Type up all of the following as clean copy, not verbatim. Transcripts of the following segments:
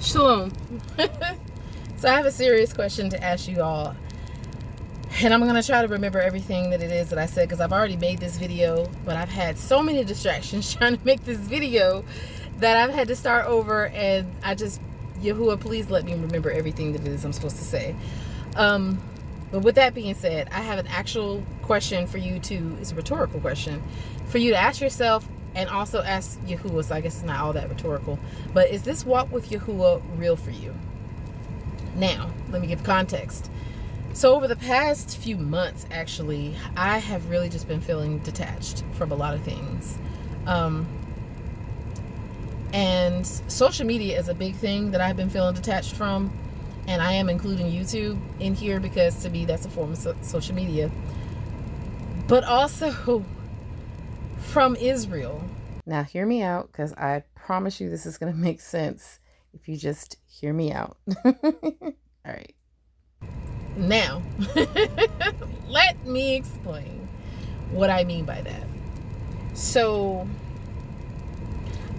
Shalom. So I have a serious question to ask you all. And I'm going to try to remember everything that it is that I said, because I've already made this video, but I've had so many distractions trying to make this video that I've had to start over. And Yahuwah, please let me remember everything that it is I'm supposed to say. But with that being said, I have an actual question for you too. It's a rhetorical question for you to ask yourself and also ask Yahuwah. So I guess it's not all that rhetorical. But is this walk with Yahuwah real for you? Now, let me give context. So over the past few months, actually, I have really just been feeling detached from a lot of things. And social media is a big thing that I've been feeling detached from. And I am including YouTube in here because to me, that's a form of social media. But also from Israel. Now, hear me out, because I promise you this is going to make sense if you just hear me out. All right. Now, let me explain what I mean by that. So,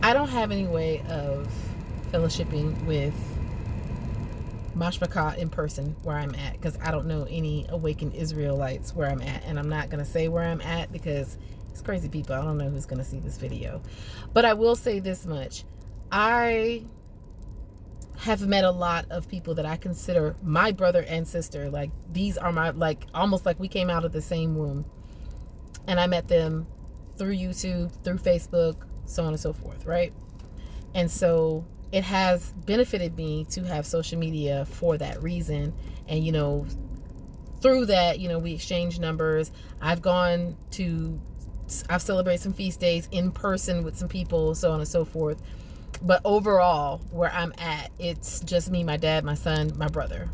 I don't have any way of fellowshipping with Mashmakah in person where I'm at, because I don't know any awakened Israelites where I'm at, and I'm not going to say where I'm at because it's crazy people. I don't know who's going to see this video. But I will say this much. I have met a lot of people that I consider my brother and sister. Like, these are my, like, almost like we came out of the same womb. And I met them through YouTube, through Facebook, so on and so forth, right? And so it has benefited me to have social media for that reason. And, you know, through that, you know, we exchange numbers. I've celebrated some feast days in person with some people, so on and so forth. But overall, where I'm at, it's just me, my dad, my son, my brother,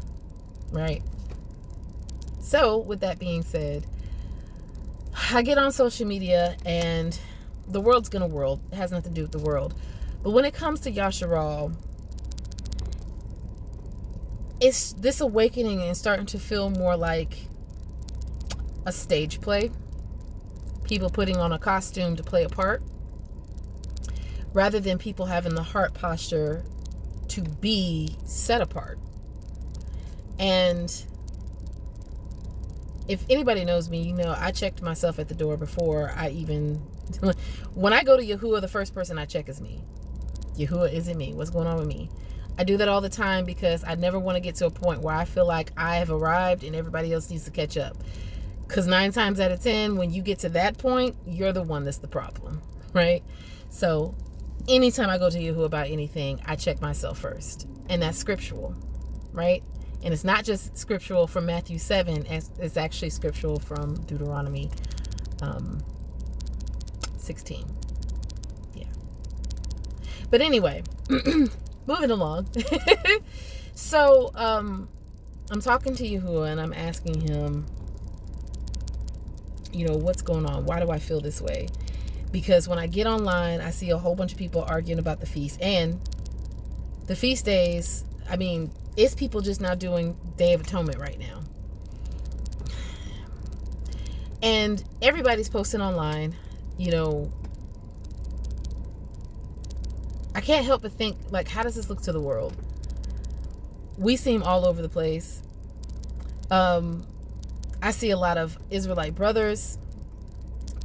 right? So with that being said, I get on social media and the world's gonna world. It has nothing to do with the world. But when it comes to Yasharal, it's this awakening and starting to feel more like a stage play. People putting on a costume to play a part, rather than people having the heart posture to be set apart. And if anybody knows me, you know I checked myself at the door before I even... When I go to Yahuwah, the first person I check is me. Yahuwah, is it me? What's going on with me? I do that all the time because I never want to get to a point where I feel like I have arrived and everybody else needs to catch up. Because 9 times out of 10, when you get to that point, you're the one that's the problem, right? So anytime I go to Yahuwah about anything, I check myself first. And that's scriptural, right? And it's not just scriptural from Matthew 7. It's actually scriptural from Deuteronomy 16. Yeah. But anyway, moving along. So I'm talking to Yahuwah and I'm asking him, you know, what's going on? Why do I feel this way? Because when I get online, I see a whole bunch of people arguing about the feast. And the feast days, I mean, it's people just now doing Day of Atonement right now. And everybody's posting online, you know. I can't help but think, like, how does this look to the world? We seem all over the place. I see a lot of Israelite brothers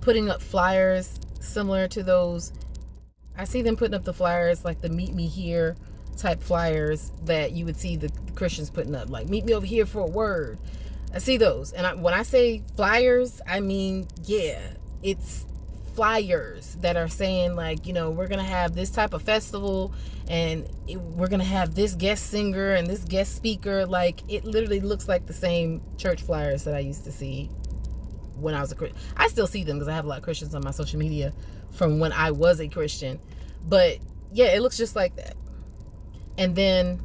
putting up flyers similar to those. I see them putting up the flyers like the meet me here type flyers that you would see the Christians putting up, like meet me over here for a word. I see those. And when I say flyers, I mean, yeah, it's flyers that are saying, like, you know, we're going to have this type of festival and we're going to have this guest singer and this guest speaker. Like, it literally looks like the same church flyers that I used to see when I was a Christian. I still see them because I have a lot of Christians on my social media from when I was a Christian. But yeah, it looks just like that. And then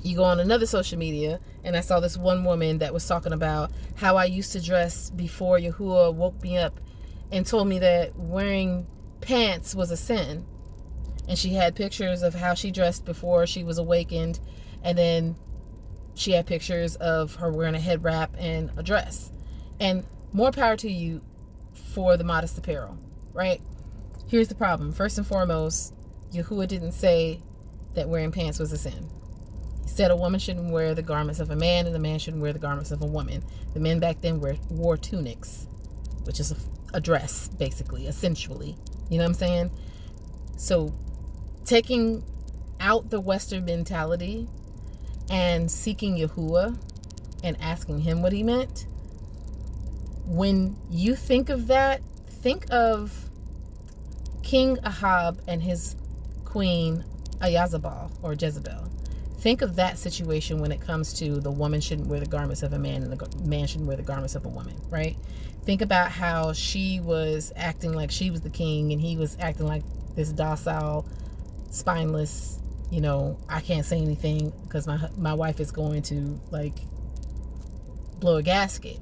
you go on another social media and I saw this one woman that was talking about how I used to dress before Yahuwah woke me up and told me that wearing pants was a sin. And she had pictures of how she dressed before she was awakened. And then she had pictures of her wearing a head wrap and a dress. And more power to you for the modest apparel, right? Here's the problem. First and foremost, Yahuwah didn't say that wearing pants was a sin. He said a woman shouldn't wear the garments of a man, and a man shouldn't wear the garments of a woman. The men back then wore tunics, which is a dress, basically, essentially. You know what I'm saying? So taking out the Western mentality and seeking Yahuwah and asking him what he meant, when you think of that, think of King Ahab and his queen Ayazabal, or Jezebel. Think of that situation when it comes to the woman shouldn't wear the garments of a man and the man shouldn't wear the garments of a woman, right? Think about how she was acting like she was the king and he was acting like this docile, spineless, I can't say anything because my wife is going to like blow a gasket.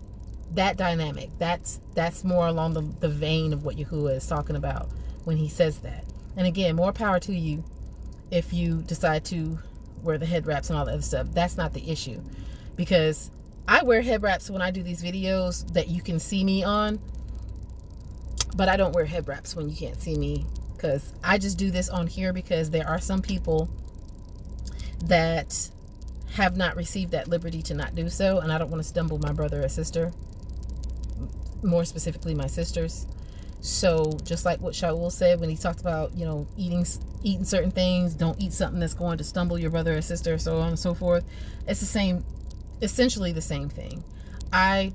That dynamic, that's more along the vein of what Yahuwah is talking about when he says that. And again, more power to you if you decide to wear the head wraps and all the other stuff. That's not the issue, because I wear head wraps when I do these videos that you can see me on, but I don't wear head wraps when you can't see me, because I just do this on here because there are some people that have not received that liberty to not do so, and I don't want to stumble my brother or sister, more specifically my sisters. So just like what Shaul said when he talked about, eating certain things, don't eat something that's going to stumble your brother or sister, so on and so forth. It's the same, essentially the same thing. I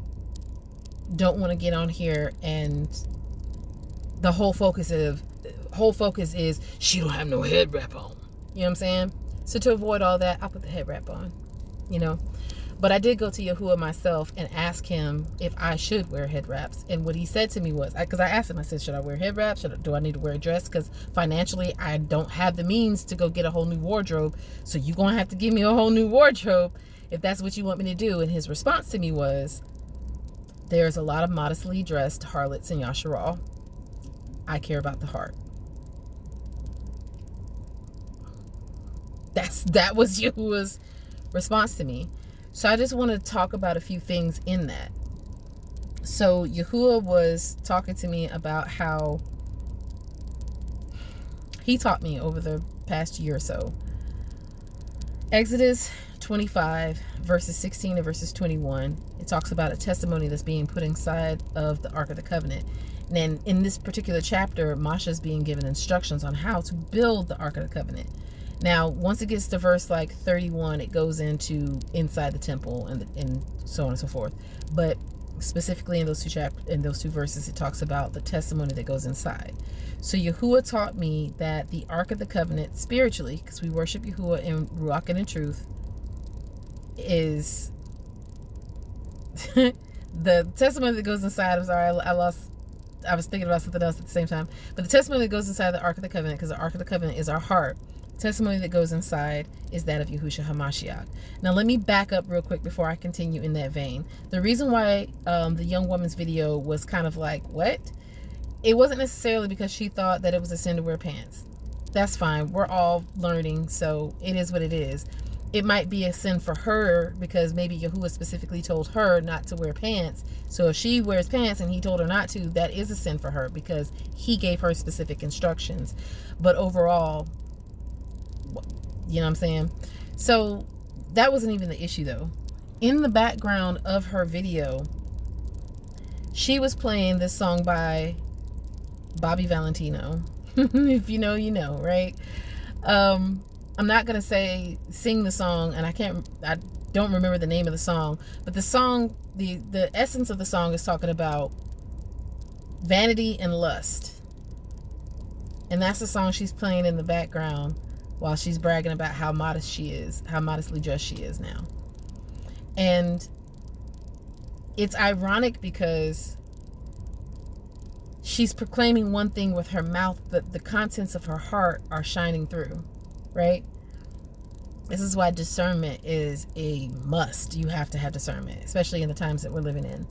don't want to get on here and the whole focus is she don't have no head wrap on. You know what I'm saying? So to avoid all that, I put the head wrap on, But I did go to Yahuwah myself and ask him if I should wear head wraps. And what he said to me was, because I asked him, I said, should I wear head wraps? Do I need to wear a dress? Because financially, I don't have the means to go get a whole new wardrobe. So you're going to have to give me a whole new wardrobe if that's what you want me to do. And his response to me was, there's a lot of modestly dressed harlots in Yasharal. I care about the heart. That was Yahuwah's response to me. So I just want to talk about a few things in that. So Yahuwah was talking to me about how he taught me over the past year or so. Exodus 25, verses 16 and verses 21, it talks about a testimony that's being put inside of the Ark of the Covenant. And then in this particular chapter, Masha's being given instructions on how to build the Ark of the Covenant. Now, once it gets to verse like 31, it goes into inside the temple and so on and so forth. But specifically in those two verses, it talks about the testimony that goes inside. So Yahuwah taught me that the Ark of the Covenant spiritually, because we worship Yahuwah in Ruach and in truth, is the testimony that goes inside. I'm sorry, I was thinking about something else at the same time. But the testimony that goes inside the Ark of the Covenant, because the Ark of the Covenant is our heart. Testimony that goes inside is that of Yahushua HaMashiach. Now let me back up real quick before I continue in that vein. The reason why the young woman's video was kind of like, what? It wasn't necessarily because she thought that it was a sin to wear pants. That's fine. We're all learning, so it is what it is. It might be a sin for her because maybe Yahuwah specifically told her not to wear pants. So if she wears pants and he told her not to, that is a sin for her because he gave her specific instructions. But overall, you know what I'm saying? So that wasn't even the issue though. In the background of her video, she was playing this song by Bobby Valentino. If you know, you know, right? I'm not going to say sing the song, and I don't remember the name of the song, but the song, the essence of the song is talking about vanity and lust. And that's the song she's playing in the background while she's bragging about how modest she is, how modestly dressed she is now. And it's ironic because she's proclaiming one thing with her mouth, but the contents of her heart are shining through, right? This is why discernment is a must. You have to have discernment, especially in the times that we're living in.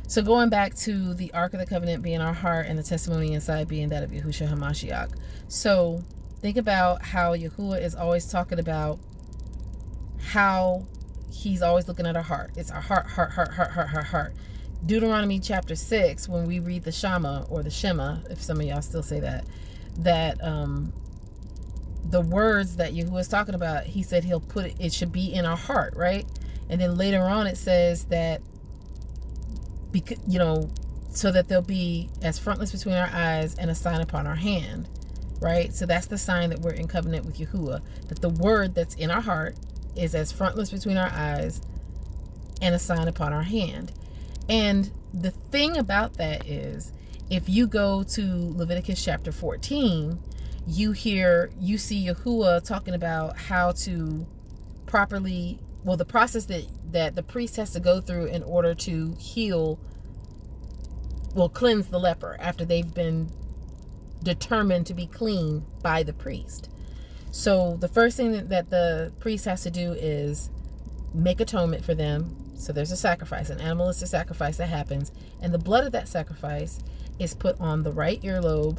So going back to the Ark of the Covenant being our heart and the testimony inside being that of Yahushua HaMashiach. So think about how Yahuwah is always talking about how he's always looking at our heart. It's our heart. Deuteronomy chapter 6, when we read the Shema, or the Shema, if some of y'all still say that the words that Yahuwah is talking about, he said he'll put it, it should be in our heart, right? And then later on it says that, because, so that they'll be as frontlets between our eyes and a sign upon our hand, right? So that's the sign that we're in covenant with Yahuwah, that the word that's in our heart is as frontlets between our eyes and a sign upon our hand. And the thing about that is, if you go to Leviticus chapter 14, you see Yahuwah talking about how to properly, the process that the priest has to go through in order to cleanse the leper after they've been determined to be clean by the priest. So the first thing that the priest has to do is make atonement for them. So there's a sacrifice, an animalistic sacrifice that happens, and the blood of that sacrifice is put on the right earlobe,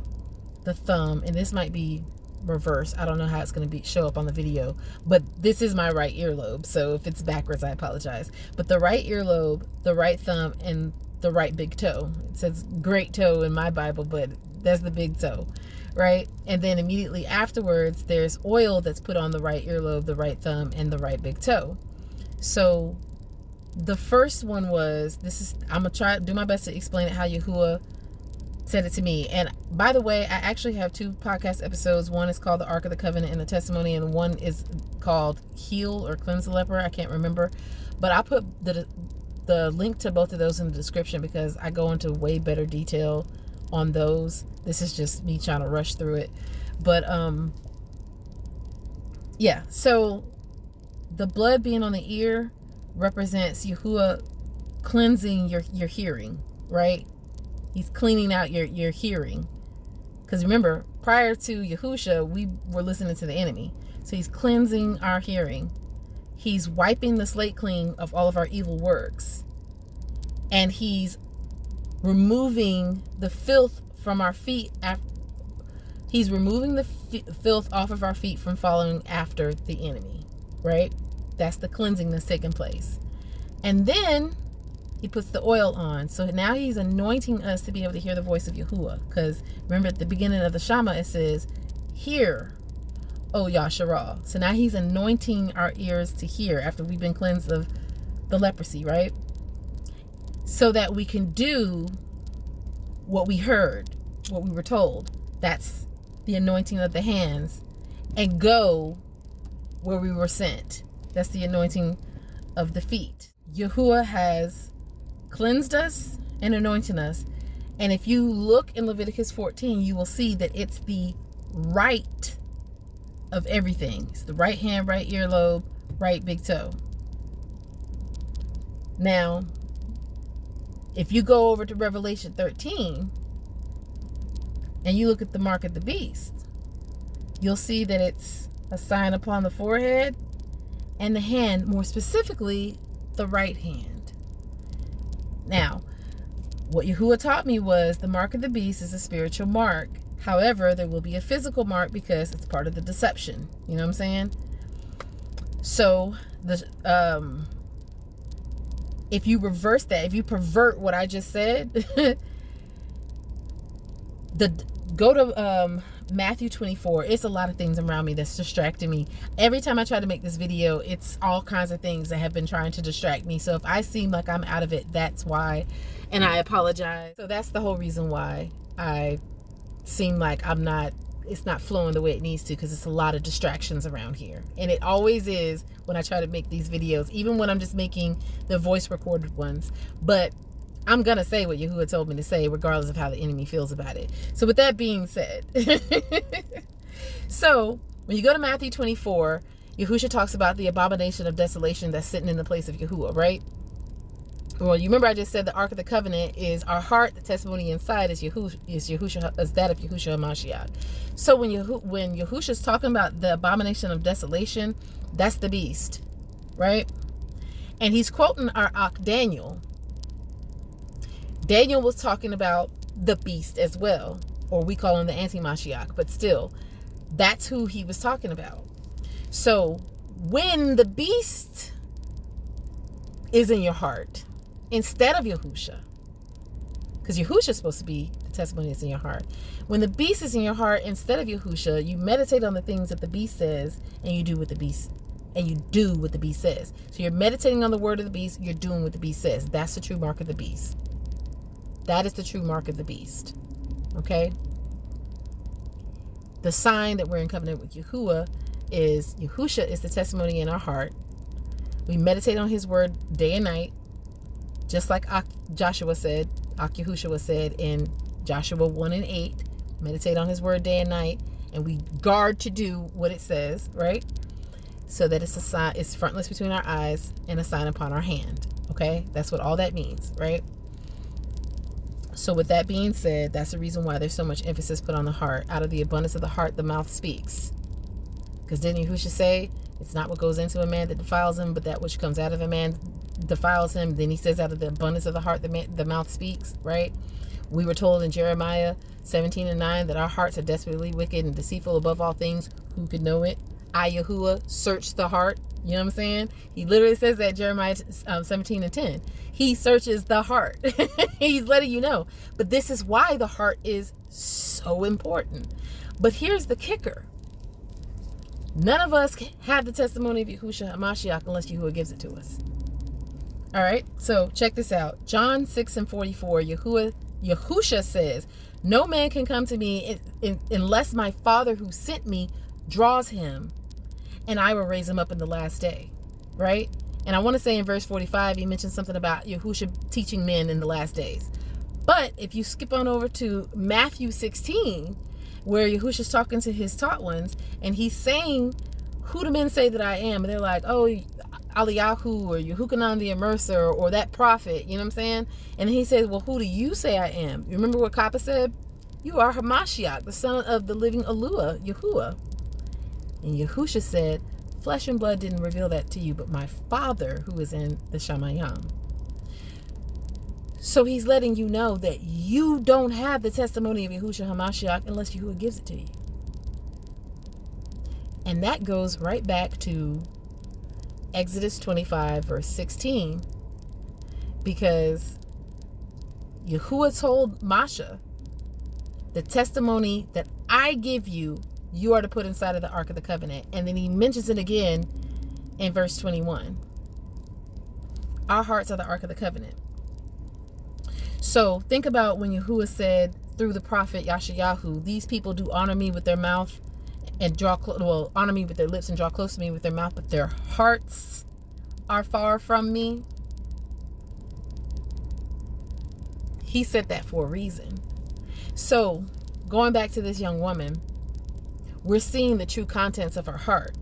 the thumb, and this might be reverse. I don't know how it's going to show up on the video, but this is my right earlobe, so if it's backwards, I apologize. But the right earlobe, the right thumb, and the right big toe. It says great toe in my Bible, but that's the big toe, right? And then immediately afterwards, there's oil that's put on the right earlobe, the right thumb, and the right big toe. So the first one was, I'm going to try to do my best to explain it how Yahuwah said it to me. And by the way, I actually have 2 podcast episodes. One is called The Ark of the Covenant and the Testimony, and one is called Heal or Cleanse the Leper. I can't remember, but I'll put the link to both of those in the description because I go into way better detail on those. This is just me trying to rush through it. But yeah, so the blood being on the ear represents Yahuwah cleansing your hearing, right? He's cleaning out your hearing. Because remember, prior to Yahusha, we were listening to the enemy. So he's cleansing our hearing. He's wiping the slate clean of all of our evil works. And he's removing the filth from our feet. He's removing the filth off of our feet from following after the enemy, right? That's the cleansing that's taking place. And then he puts the oil on. So now he's anointing us to be able to hear the voice of Yahuwah. Because remember at the beginning of the Shema, it says, "Hear, O Yasharah." So now he's anointing our ears to hear after we've been cleansed of the leprosy, right? So that we can do what we heard, what we were told. That's the anointing of the hands. And go where we were sent. That's the anointing of the feet. Yahuwah has cleansed us and anointed us. And if you look in Leviticus 14, you will see that it's the right of everything. It's the right hand, right earlobe, right big toe. Now, if you go over to Revelation 13 and you look at the mark of the beast, you'll see that it's a sign upon the forehead and the hand, more specifically, the right hand. Now, what Yahuwah taught me was the mark of the beast is a spiritual mark. However, there will be a physical mark because it's part of the deception. You know what I'm saying? So, if you reverse that, if you pervert what I just said, go to Matthew 24. It's a lot of things around me that's distracting me. Every time I try to make this video, it's all kinds of things that have been trying to distract me. So if I seem like I'm out of it, that's why. And I apologize. So that's the whole reason why I seem like it's not flowing the way it needs to, because it's a lot of distractions around here. And it always is when I try to make these videos, even when I'm just making the voice recorded ones. But I'm going to say what Yahuwah told me to say, regardless of how the enemy feels about it. So with that being said, so when you go to Matthew 24, Yahusha talks about the abomination of desolation that's sitting in the place of Yahuwah, right? Well, you remember I just said the Ark of the Covenant is our heart. The testimony inside is that of Yahushua HaMashiach. So when Yahusha's talking about the abomination of desolation, that's the beast, right? And he's quoting our Ak Daniel. Daniel was talking about the beast as well, or we call him the anti-Mashiach, but still, that's who he was talking about. So when the beast is in your heart, instead of Yahusha, because Yahusha is supposed to be the testimony that's in your heart. When the beast is in your heart, instead of Yahusha, you meditate on the things that the beast says, and you do what the beast says. So you're meditating on the word of the beast, you're doing what the beast says. That's the true mark of the beast. That is the true mark of the beast. Okay? The sign that we're in covenant with Yahuwah is Yahusha is the testimony in our heart. We meditate on his word day and night, just like Joshua said, Yahushua said in Joshua 1 and 8. Meditate on his word day and night, and we guard to do what it says, right? So that it's a sign, it's frontlets between our eyes and a sign upon our hand. Okay? That's what all that means, right? So with that being said, that's the reason why there's so much emphasis put on the heart. Out of the abundance of the heart, the mouth speaks. Because didn't Yahushua say, it's not what goes into a man that defiles him, but that which comes out of a man defiles him. Then he says, out of the abundance of the heart, the mouth speaks, right? We were told in Jeremiah 17 and 9 that our hearts are desperately wicked and deceitful above all things. Who could know it? I, Yahuwah, search the heart. You know what I'm saying? He literally says that, Jeremiah 17 and 10. He searches the heart. He's letting you know. But this is why the heart is so important. But here's the kicker. None of us have the testimony of Yahushua HaMashiach unless Yahuwah gives it to us. All right, so check this out. John 6 and 44, Yahushua says, no man can come to me unless my Father who sent me draws him, and I will raise him up in the last day, right? And I want to say in verse 45, he mentioned something about Yahushua teaching men in the last days. But if you skip on over to Matthew 16, where Yahushua's talking to his taught ones, and he's saying, who do men say that I am? And they're like, oh, Eliyahu, or Yehukanan the Immerser, or that prophet, you know what I'm saying? And he says, well, who do you say I am? You remember what Kappa said? You are Hamashiach, the son of the living Eluah, Yahuwah. And Yahushua said, flesh and blood didn't reveal that to you, but my Father who is in the Shamayim. So he's letting you know that you don't have the testimony of Yahushua HaMashiach unless Yahuwah gives it to you. And that goes right back to Exodus 25, verse 16, because Yahuwah told Masha, the testimony that I give you, you are to put inside of the Ark of the Covenant. And then he mentions it again in verse 21. Our hearts are the Ark of the Covenant. So think about when Yahuwah said through the prophet Yashayahu, these people do honor me with their mouth and honor me with their lips and draw close to me with their mouth, but their hearts are far from me. He said that for a reason. So going back to this young woman, we're seeing the true contents of her heart,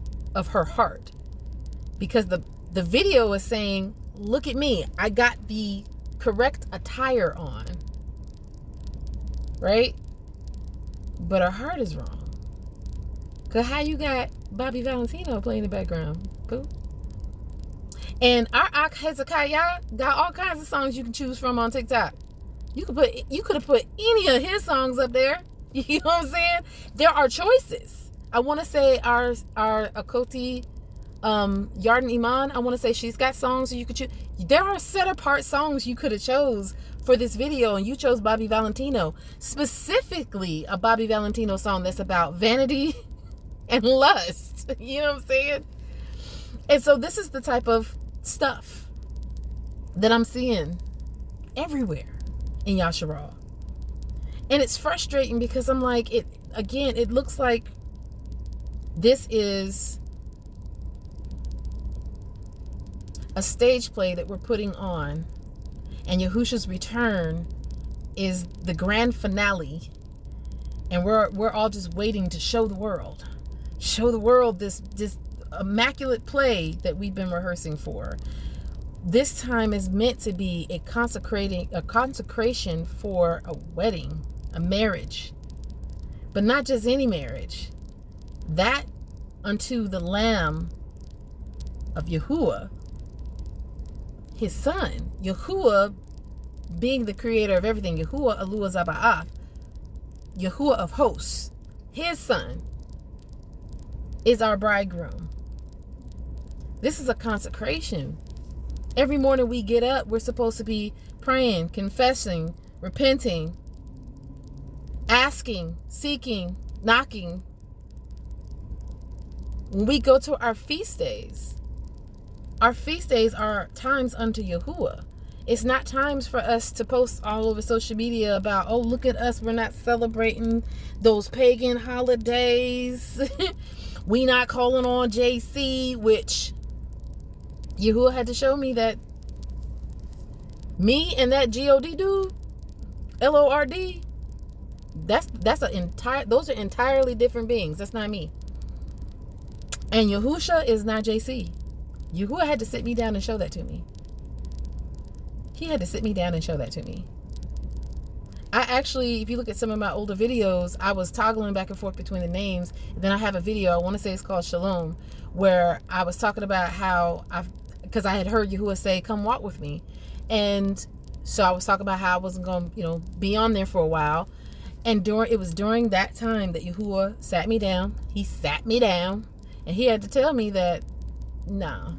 because the video is saying, look at me, I got the correct attire on, right? But her heart is wrong. Cause how you got Bobby Valentino playing in the background? Boo. And our Hezekiah got all kinds of songs you can choose from on TikTok. You could have put any of his songs up there. You know what I'm saying? There are choices. I want to say our Akoti Yarden Iman, I want to say she's got songs you could choose. There are set apart songs you could have chose for this video, and you chose Bobby Valentino, specifically a Bobby Valentino song that's about vanity and lust. You know what I'm saying? And so this is the type of stuff that I'm seeing everywhere in Yasharal. And it's frustrating because I'm like, it looks like this is a stage play that we're putting on, and Yahushua's return is the grand finale, and we're all just waiting to show the world this immaculate play that we've been rehearsing for. This time is meant to be a consecration for a wedding, a marriage, but not just any marriage. That unto the Lamb of Yahuwah, his son. Yahuwah being the creator of everything. Yahuwah Eluah Zaba'ath. Yahuwah of hosts. His son is our bridegroom. This is a consecration. Every morning we get up, we're supposed to be praying, confessing, repenting, asking, seeking, knocking. When we go to our feast days are times unto Yahuwah. It's not times for us to post all over social media about, oh, look at us, we're not celebrating those pagan holidays. We not calling on JC, which Yahuwah had to show me that me and that God dude, LORD, those are entirely different beings. That's not me. And Yahusha is not JC. Yahuwah had to sit me down and show that to me. He had to sit me down and show that to me. I actually, if you look at some of my older videos, I was toggling back and forth between the names. And then I have a video, I want to say it's called Shalom, where I was talking about how because I had heard Yahuwah say, come walk with me. And so I was talking about how I wasn't going to, be on there for a while. And it was during that time that Yahuwah sat me down. He sat me down and he had to tell me that, nah,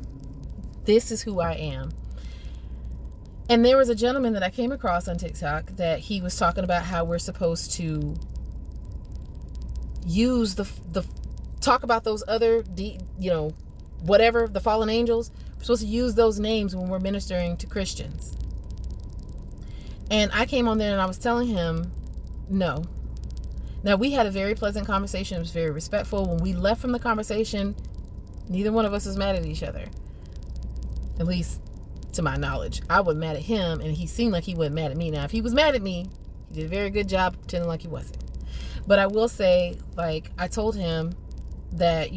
this is who I am. And there was a gentleman that I came across on TikTok that he was talking about how we're supposed to use talk about those other, whatever, the fallen angels. We're supposed to use those names when we're ministering to Christians. And I came on there and I was telling him, no. Now, we had a very pleasant conversation. It was very respectful. When we left from the conversation, neither one of us was mad at each other. At least to my knowledge. I wasn't mad at him, and he seemed like he wasn't mad at me. Now, if he was mad at me, he did a very good job pretending like he wasn't. But I will say, I told him that,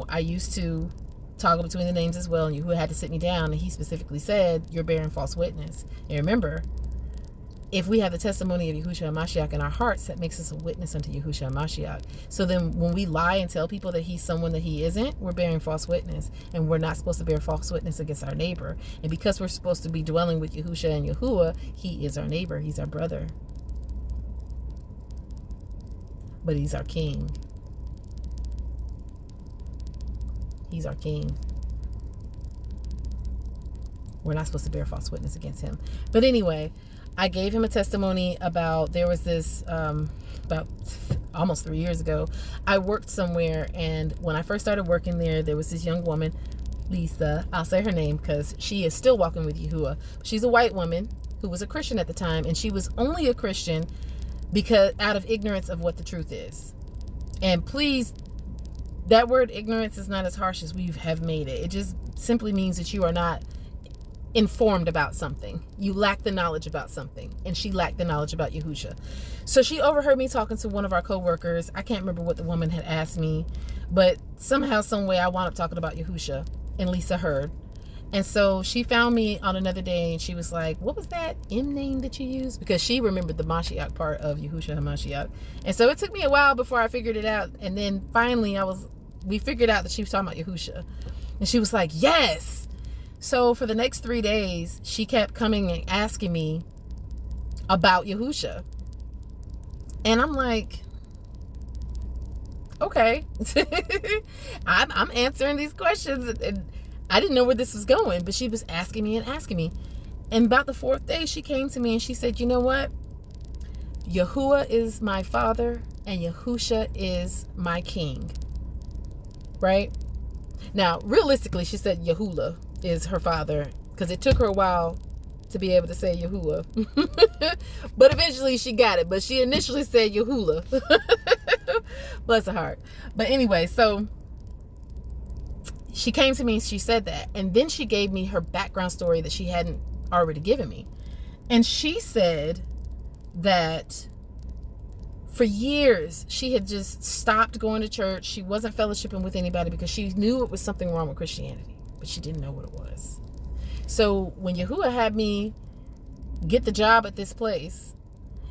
I used to toggle between the names as well, and Yahuwah had to sit me down, and he specifically said, you're bearing false witness. And remember, if we have the testimony of Yahushua HaMashiach in our hearts, that makes us a witness unto Yahushua HaMashiach. So then when we lie and tell people that he's someone that he isn't, we're bearing false witness. And we're not supposed to bear false witness against our neighbor. And because we're supposed to be dwelling with Yahushua and Yahuwah, he is our neighbor. He's our brother. But he's our king. He's our king. We're not supposed to bear false witness against him. But anyway, I gave him a testimony about, there was this, about almost 3 years ago, I worked somewhere, and when I first started working there was this young woman, Lisa, I'll say her name because she is still walking with Yahuwah. She's a white woman who was a Christian at the time, and she was only a Christian because out of ignorance of what the truth is. And please, that word ignorance is not as harsh as we have made it. It just simply means that you are not informed about something. You lack the knowledge about something, and she lacked the knowledge about Yahusha. So she overheard me talking to one of our co-workers. I can't remember what the woman had asked me, but somehow, some way I wound up talking about Yahusha, and Lisa heard. And so she found me on another day, and she was like, what was that M name that you used? Because she remembered the Mashiach part of Yahushua HaMashiach. And so it took me a while before I figured it out, and then finally we figured out that she was talking about Yahusha. And she was like, yes. So for the next 3 days, she kept coming and asking me about Yahusha. And I'm like, okay. I'm answering these questions. And I didn't know where this was going, but she was asking me and asking me. And about the 4th day, she came to me and she said, you know what? Yahuwah is my father and Yahusha is my king. Right? Now, realistically, she said Yahuwah is her father, because it took her a while to be able to say Yahuwah. But eventually she got it. But she initially said Yahuwah. Bless her heart. But anyway, so she came to me and she said that. And then she gave me her background story that she hadn't already given me. And she said that for years she had just stopped going to church. She wasn't fellowshipping with anybody because she knew it was something wrong with Christianity, but she didn't know what it was. So when Yahuwah had me get the job at this place,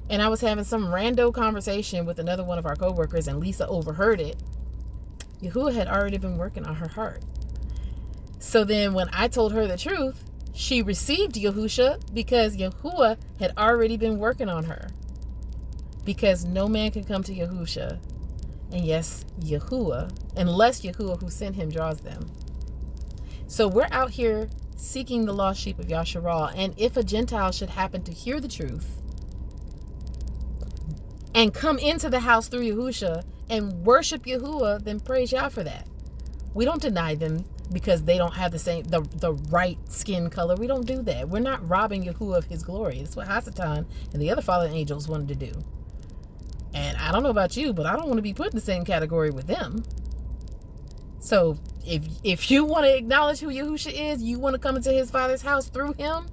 and I was having some rando conversation with another one of our coworkers, and Lisa overheard it, Yahuwah had already been working on her heart. So then when I told her the truth, she received Yahusha because Yahuwah had already been working on her. Because no man can come to Yahusha, and yes, Yahuwah, unless Yahuwah who sent him draws them. So we're out here seeking the lost sheep of Yasharal, and if a Gentile should happen to hear the truth, and come into the house through Yahusha and worship Yahuwah, then praise Yah for that. We don't deny them because they don't have the right skin color. We don't do that. We're not robbing Yahuwah of his glory. That's what Hasatan and the other fallen angels wanted to do. And I don't know about you, but I don't want to be put in the same category with them. So if you want to acknowledge who Yahusha is, you want to come into his Father's house through him,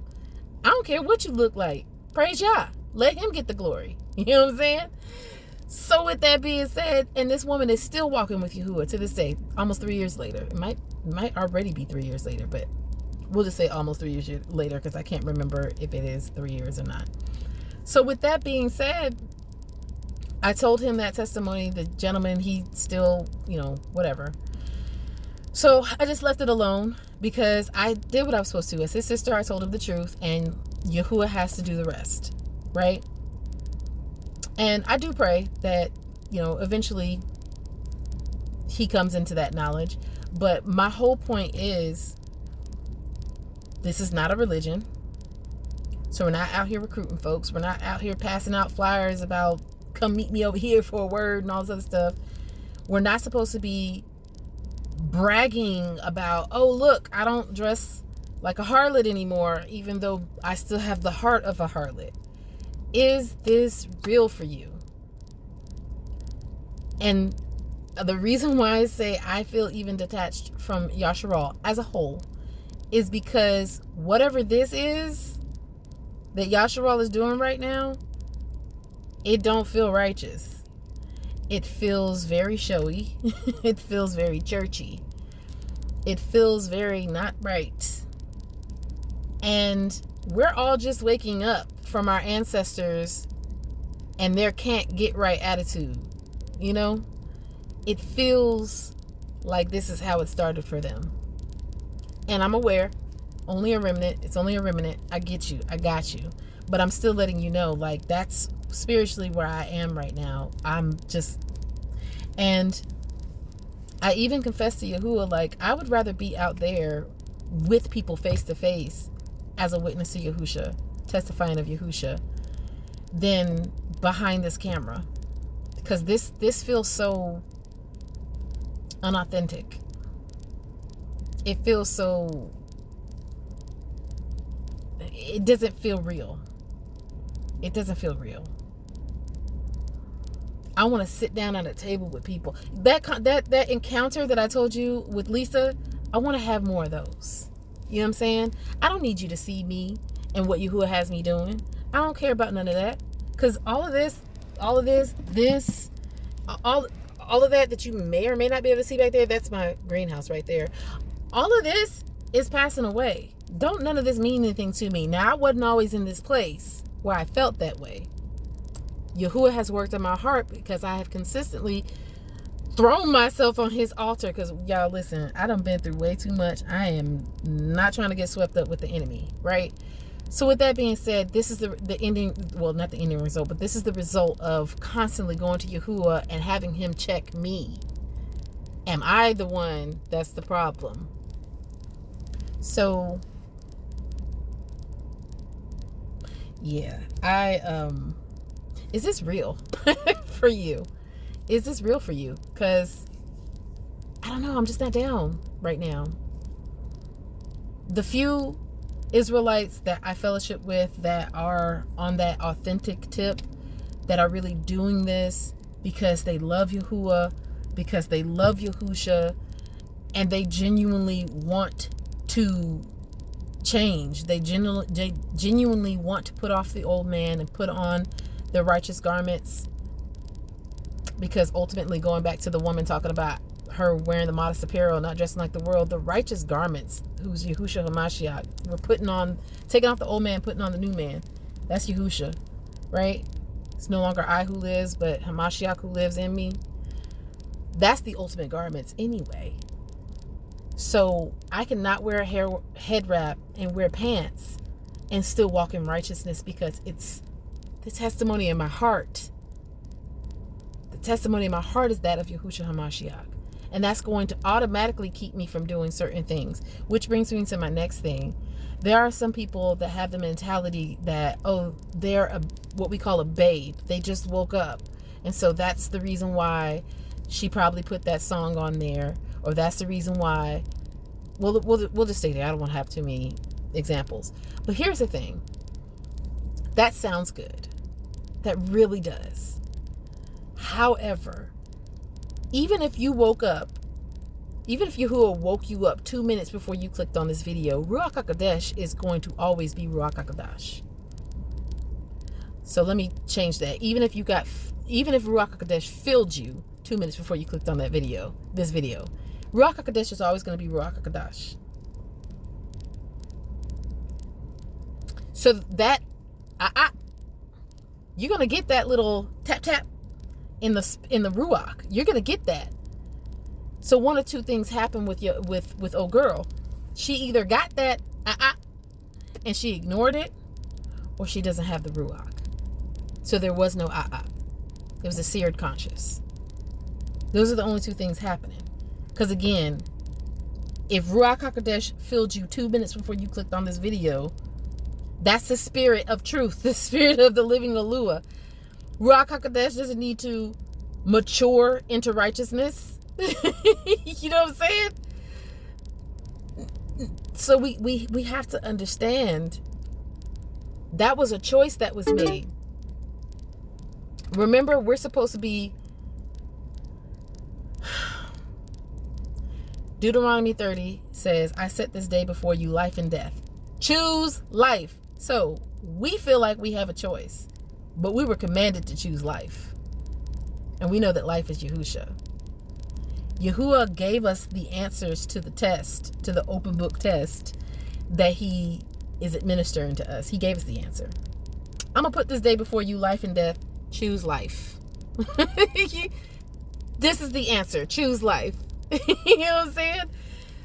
I don't care what you look like. Praise Yah. Let him get the glory. You know what I'm saying? So with that being said, and this woman is still walking with Yahuwah to this day, almost 3 years later. It might already be 3 years later, but we'll just say almost 3 years later because I can't remember if it is 3 years or not. So with that being said, I told him that testimony. The gentleman, he still, whatever. So I just left it alone because I did what I was supposed to. As his sister, I told him the truth, and Yahuwah has to do the rest, right? And I do pray that, eventually he comes into that knowledge. But my whole point is, this is not a religion. So we're not out here recruiting folks. We're not out here passing out flyers about come meet me over here for a word and all this other stuff. We're not supposed to be bragging about, oh, look, I don't dress like a harlot anymore, even though I still have the heart of a harlot. Is this real for you? And the reason why I say I feel even detached from Yasharal as a whole is because whatever this is that Yasharal is doing right now, it don't feel righteous. It feels very showy. It feels very churchy. It feels very not right. And we're all just waking up from our ancestors and their can't get right attitude. It feels like this is how it started for them. And I'm aware, only a remnant. It's only a remnant. I get you. I got you. But I'm still letting you know, like, that's spiritually where I am right now. And I even confessed to Yahuwah, like, I would rather be out there with people face to face as a witness to Yahusha, testifying of Yahusha, than behind this camera. Because this feels so unauthentic. It feels so, it doesn't feel real. It doesn't feel real. I want to sit down at a table with people. That encounter that I told you with Lisa, I want to have more of those. You know what I'm saying? I don't need you to see me and what Yahuwah has me doing. I don't care about none of that. Because all of that you may or may not be able to see back there, that's my greenhouse right there. All of this is passing away. Don't none of this mean anything to me. Now, I wasn't always in this place where I felt that way. Yahuwah has worked on my heart because I have consistently thrown myself on his altar. Because y'all, listen, I done been through way too much. I am not trying to get swept up with the enemy, right? So with that being said, this is the ending, well, not the ending result, but this is the result of constantly going to Yahuwah and having him check me. Am I the one that's the problem? So, yeah, is this real for you? Is this real for you? Because, I don't know, I'm just not down right now. The few Israelites that I fellowship with that are on that authentic tip, that are really doing this because they love Yahuwah, because they love Yahusha, and they genuinely want to change. They genuinely want to put off the old man and put on the righteous garments. Because ultimately, going back to the woman talking about her wearing the modest apparel, not dressing like the world, the righteous garments, who's Yahushua HaMashiach, we're taking off the old man, putting on the new man. That's Yahusha, right? It's no longer I who lives, but HaMashiach who lives in me. That's the ultimate garments anyway. So I cannot wear a head wrap and wear pants and still walk in righteousness, because it's the testimony in my heart. The testimony in my heart is that of Yahushua HaMashiach. And that's going to automatically keep me from doing certain things, which brings me to my next thing. There are some people that have the mentality that, oh, they're what we call a babe. They just woke up. And so that's the reason why she probably put that song on there, or that's the reason why. We'll just stay there. I don't want to have too many examples. But here's the thing. That sounds good. That really does. However, even if you woke up, even if Yahuwah woke you up 2 minutes before you clicked on this video, Ruach HaKodesh is going to always be Ruach HaKodesh. So let me change that. Even if Ruach HaKodesh filled you 2 minutes before you clicked on this video, Ruach HaKodesh is always going to be Ruach HaKodesh. So that, you're going to get that little tap tap in the Ruach. You're going to get that. So one or two things happen with old girl. She either got that and she ignored it, or she doesn't have the Ruach. So there was no It was a seared conscious. Those are the only two things happening. Because again, if Ruach HaKodesh filled you 2 minutes before you clicked on this video, that's the spirit of truth, the spirit of the living Alua. Ruach HaKodesh doesn't need to mature into righteousness. You know what I'm saying? So we have to understand that was a choice that was made. Remember, we're supposed to be Deuteronomy 30 says, I set this day before you life and death. Choose life. So we feel like we have a choice, but we were commanded to choose life. And we know that life is Yahusha. Yahuwah gave us the answers to the test, to the open book test that he is administering to us. He gave us the answer. I'm going to put this day before you life and death. Choose life. This is the answer. Choose life. You know what I'm saying?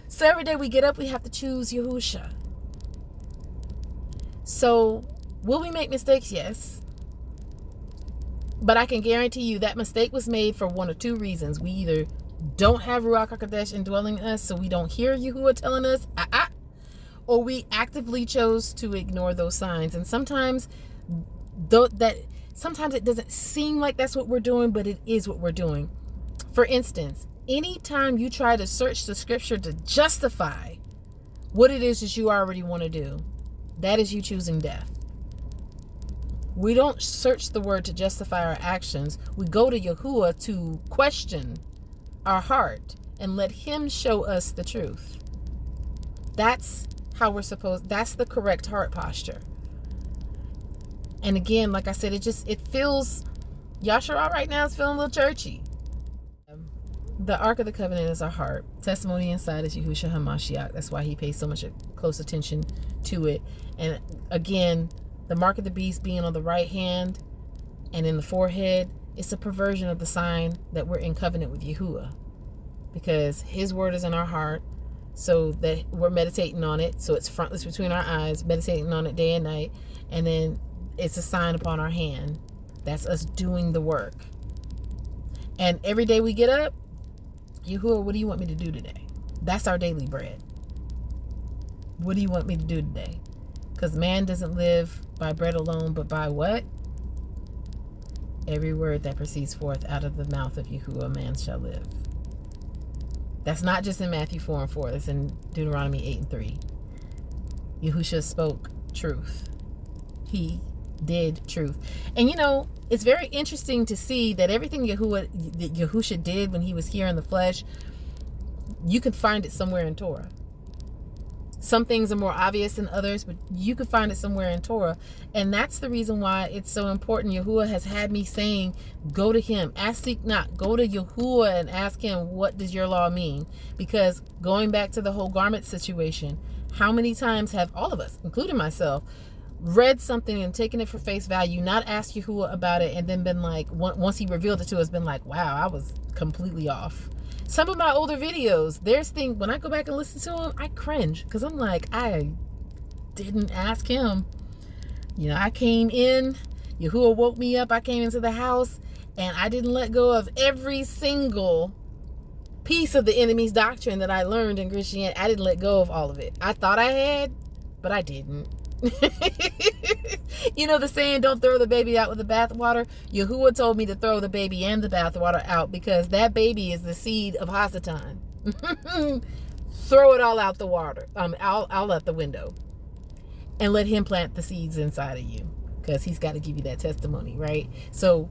So every day we get up, we have to choose Yahusha. So will we make mistakes? Yes. But I can guarantee you that mistake was made for one or two reasons. We either don't have Ruach HaKodesh indwelling us, so we don't hear Yahuwah telling us, or we actively chose to ignore those signs. And sometimes sometimes it doesn't seem like that's what we're doing, but it is what we're doing. For instance, anytime you try to search the scripture to justify what it is that you already want to do, that is you choosing death. We don't search the word to justify our actions. We go to Yahuwah to question our heart and let him show us the truth. That's how that's the correct heart posture. And again, like I said, it feels, Yashara right now is feeling a little churchy. The Ark of the Covenant is our heart. Testimony inside is Yahushua HaMashiach. That's why he pays so much close attention to it. And again, the mark of the beast being on the right hand and in the forehead, it's a perversion of the sign that we're in covenant with Yahuwah. Because his word is in our heart, so that we're meditating on it. So it's frontless between our eyes, meditating on it day and night. And then it's a sign upon our hand. That's us doing the work. And every day we get up, Yahuwah, what do you want me to do today? That's our daily bread. What do you want me to do today? Because man doesn't live by bread alone, but by what? Every word that proceeds forth out of the mouth of Yahuwah, man shall live. That's not just in Matthew 4:4. That's in Deuteronomy 8:3. Yahushua spoke truth. He did truth. And you know, it's very interesting to see that everything Yahushua did when he was here in the flesh, you can find it somewhere in Torah. Some things are more obvious than others, but you can find it somewhere in Torah. And that's the reason why it's so important. Yahuwah has had me saying, go to him. Ask, seek not. Go to Yahuwah and ask him, what does your law mean? Because going back to the whole garment situation, how many times have all of us, including myself, read something and taken it for face value, not asked Yahuwah about it, and then been like, once he revealed it to us, been like, wow, I was completely off. Some of my older videos, there's things, when I go back and listen to them, I cringe, because I'm like, I didn't ask him. You know, I came in, Yahuwah woke me up, I came into the house, and I didn't let go of every single piece of the enemy's doctrine that I learned in Christianity. I didn't let go of all of it. I thought I had, but I didn't. You know the saying, don't throw the baby out with the bathwater? Yahuwah told me to throw the baby and the bathwater out, because that baby is the seed of Hasatan. Throw it all out the water. Out out the window. And let him plant the seeds inside of you, because he's got to give you that testimony, right? So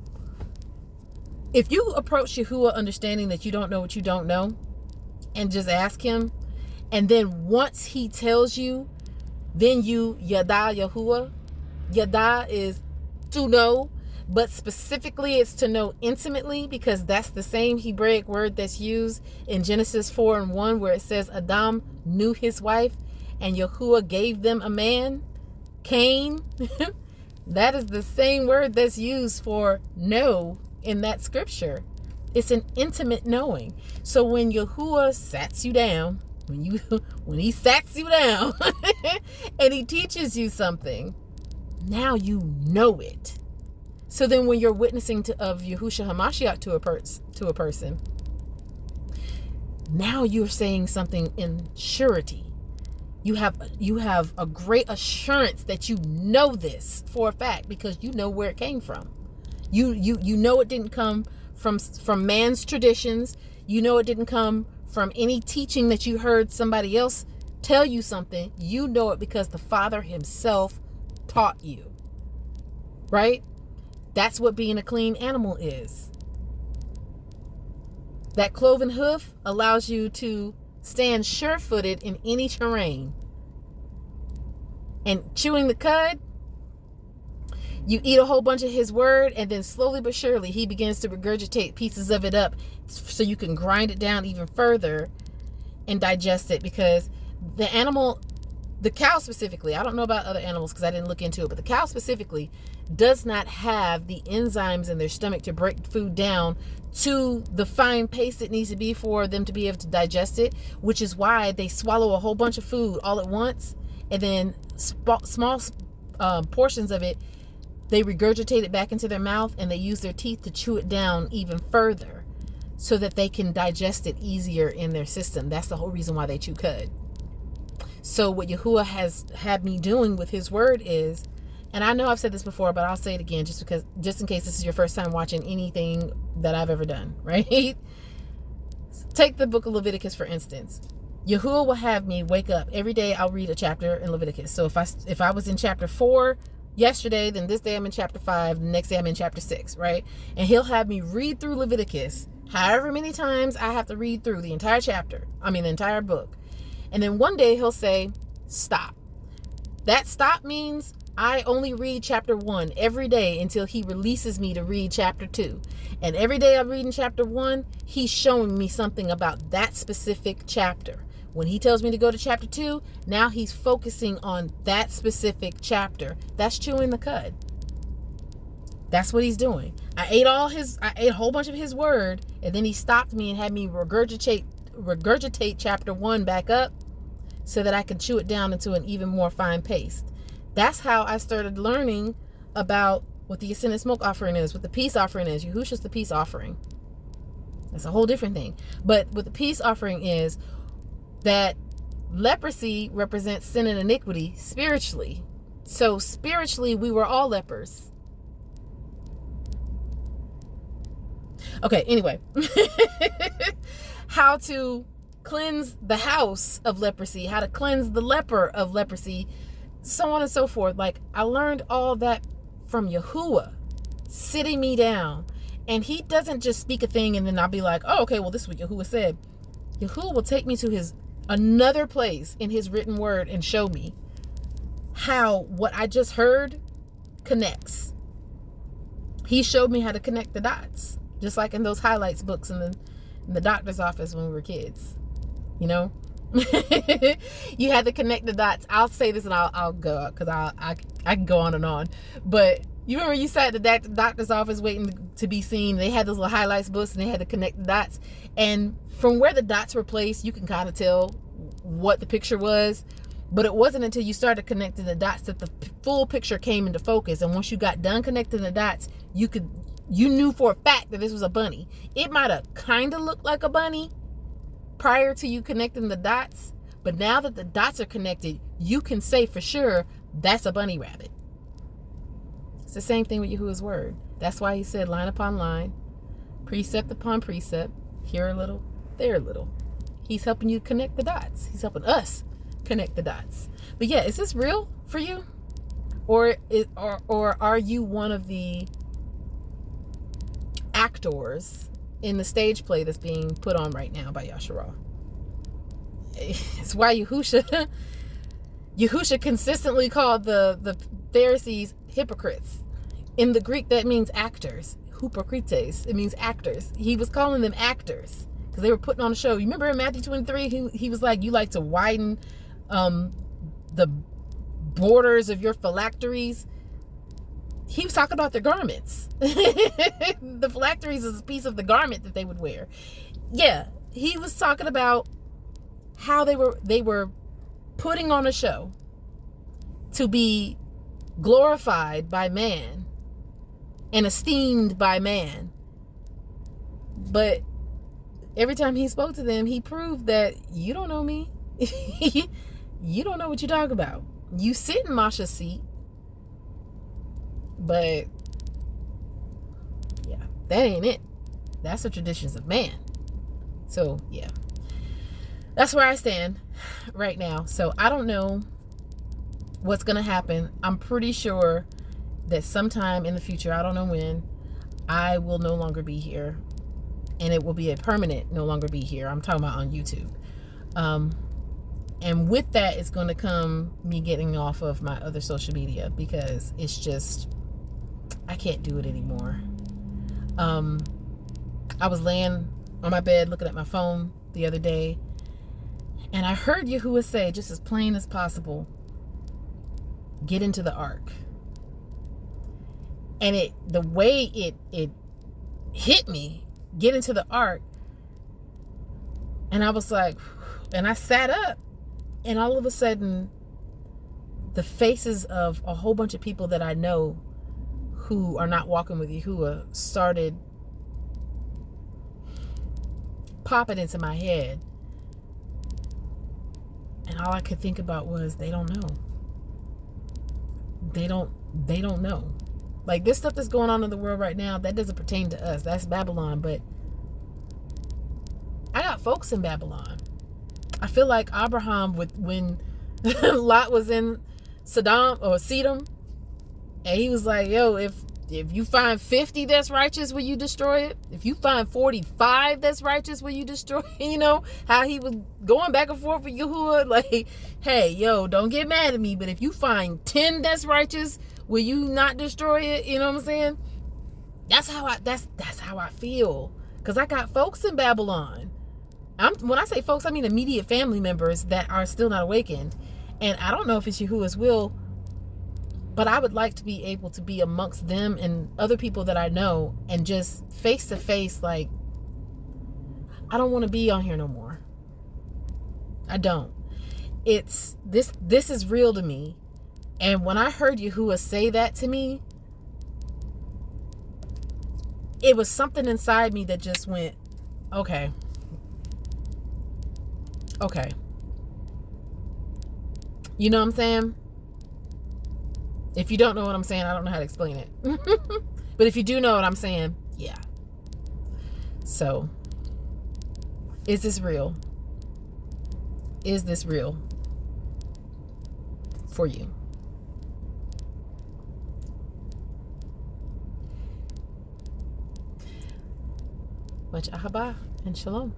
if you approach Yahuwah understanding that you don't know what you don't know, and just ask him, and then once he tells you, then you Yada Yahuwah. Yada is to know, but specifically it's to know intimately, because that's the same Hebraic word that's used in Genesis 4:1, where it says Adam knew his wife and Yahuwah gave them a man, Cain. That is the same word that's used for know in that scripture. It's an intimate knowing. So when Yahuwah sats you down, when he sats you down and he teaches you something, now you know it. So then when you're witnessing of Yahushua HaMashiach to a person, now you're saying something in surety. You have a great assurance that you know this for a fact, because you know where it came from. You know it didn't come from man's traditions. You know it didn't come from any teaching that you heard somebody else tell you something. You know it because the Father himself taught you. Right? That's what being a clean animal is. That cloven hoof allows you to stand sure-footed in any terrain. And chewing the cud, you eat a whole bunch of his word, and then slowly but surely he begins to regurgitate pieces of it up so you can grind it down even further and digest it. Because the animal, the cow specifically, I don't know about other animals because I didn't look into it, but the cow specifically does not have the enzymes in their stomach to break food down to the fine paste it needs to be for them to be able to digest it, which is why they swallow a whole bunch of food all at once, and then small portions of it, they regurgitate it back into their mouth, and they use their teeth to chew it down even further so that they can digest it easier in their system. That's the whole reason why they chew cud. So what Yahuwah has had me doing with his word is, and I know I've said this before, but I'll say it again just in case this is your first time watching anything that I've ever done, right? Take the book of Leviticus, for instance. Yahuwah will have me wake up every day. I'll read a chapter in Leviticus. So if I was in chapter 4 yesterday, then this day I'm in chapter 5, the next day I'm in chapter 6, right? And he'll have me read through Leviticus however many times I have to read through the entire the entire book. And then one day he'll say, stop. That stop means I only read chapter 1 every day until he releases me to read chapter 2. And every day I'm reading chapter 1, he's showing me something about that specific chapter. When he tells me to go to chapter 2, now he's focusing on that specific chapter. That's chewing the cud. That's what he's doing. I ate a whole bunch of his word, and then he stopped me and had me regurgitate chapter 1 back up so that I could chew it down into an even more fine paste. That's how I started learning about what the ascended smoke offering is, what the peace offering is. Yahushua's the peace offering. That's a whole different thing. But what the peace offering is, that leprosy represents sin and iniquity spiritually. So spiritually, we were all lepers. Okay, anyway. How to cleanse the house of leprosy, how to cleanse the leper of leprosy, so on and so forth. Like, I learned all that from Yahuwah sitting me down. And he doesn't just speak a thing and then I'll be like, oh, okay, well, this is what Yahuwah said. Yahuwah will take me to another place in his written word and show me how what I just heard connects. He showed me how to connect the dots, just like in those highlights books in the doctor's office when we were kids. You know, you had to connect the dots. I'll say this and I'll go because I can go on and on. But you remember you sat at the doctor's office waiting to be seen. They had those little highlights books and they had to connect the dots. And from where the dots were placed, you can kind of tell what the picture was. But it wasn't until you started connecting the dots that the full picture came into focus. And once you got done connecting the dots, you knew for a fact that this was a bunny. It might have kind of looked like a bunny, prior to you connecting the dots. But now that the dots are connected, you can say for sure that's a bunny rabbit. It's the same thing with Yahuwah's word. That's why he said line upon line, precept upon precept, here a little, there a little. He's helping you connect the dots. He's helping us connect the dots. But yeah, is this real for you? Or are you one of the actors in the stage play that's being put on right now by Yasharal? It's why Yahusha consistently called the Pharisees hypocrites. In the Greek, that means actors. Hypocrites, it means actors. He was calling them actors because they were putting on a show. You remember in Matthew 23, he was like, you like to widen the borders of your phylacteries. He was talking about their garments. The phylacteries is a piece of the garment that they would wear. Yeah, he was talking about how they were putting on a show to be glorified by man and esteemed by man. But every time he spoke to them, he proved that you don't know me. You don't know what you talk about. You sit in Masha's seat, but yeah, that ain't it. That's the traditions of man. So yeah, that's where I stand right now. So I don't know what's gonna happen. I'm pretty sure that sometime in the future, I don't know when, I will no longer be here, and it will be a permanent no longer be here. I'm talking about on YouTube. And with that, it's going to come me getting off of my other social media because it's just, I can't do it anymore. I was laying on my bed looking at my phone the other day, and I heard Yahuwah say, just as plain as possible, get into the ark. And the way it hit me, get into the ark, and I was like, and I sat up, and all of a sudden, the faces of a whole bunch of people that I know who are not walking with Yahuwah started popping into my head. And all I could think about was, they don't know. They don't know. Like, this stuff that's going on in the world right now, that doesn't pertain to us. That's Babylon. But I got folks in Babylon. I feel like Abraham, when Lot was in Sedom, and he was like, yo, if you find 50 that's righteous, will you destroy it? If you find 45 that's righteous, will you destroy it? You know, how he was going back and forth with Yahuwah, like, hey, yo, don't get mad at me, but if you find 10 that's righteous, will you not destroy it? You know what I'm saying? That's how I feel. Because I got folks in Babylon. When I say folks, I mean immediate family members that are still not awakened. And I don't know if it's Yahuwah's will, but I would like to be able to be amongst them and other people that I know and just face to face, like, I don't want to be on here no more. I don't. It's this is real to me. And when I heard Yahuwah say that to me, it was something inside me that just went, okay. You know what I'm saying? If you don't know what I'm saying, I don't know how to explain it. But if you do know what I'm saying, yeah. So, is this real? Is this real for you? Much ahaba and shalom.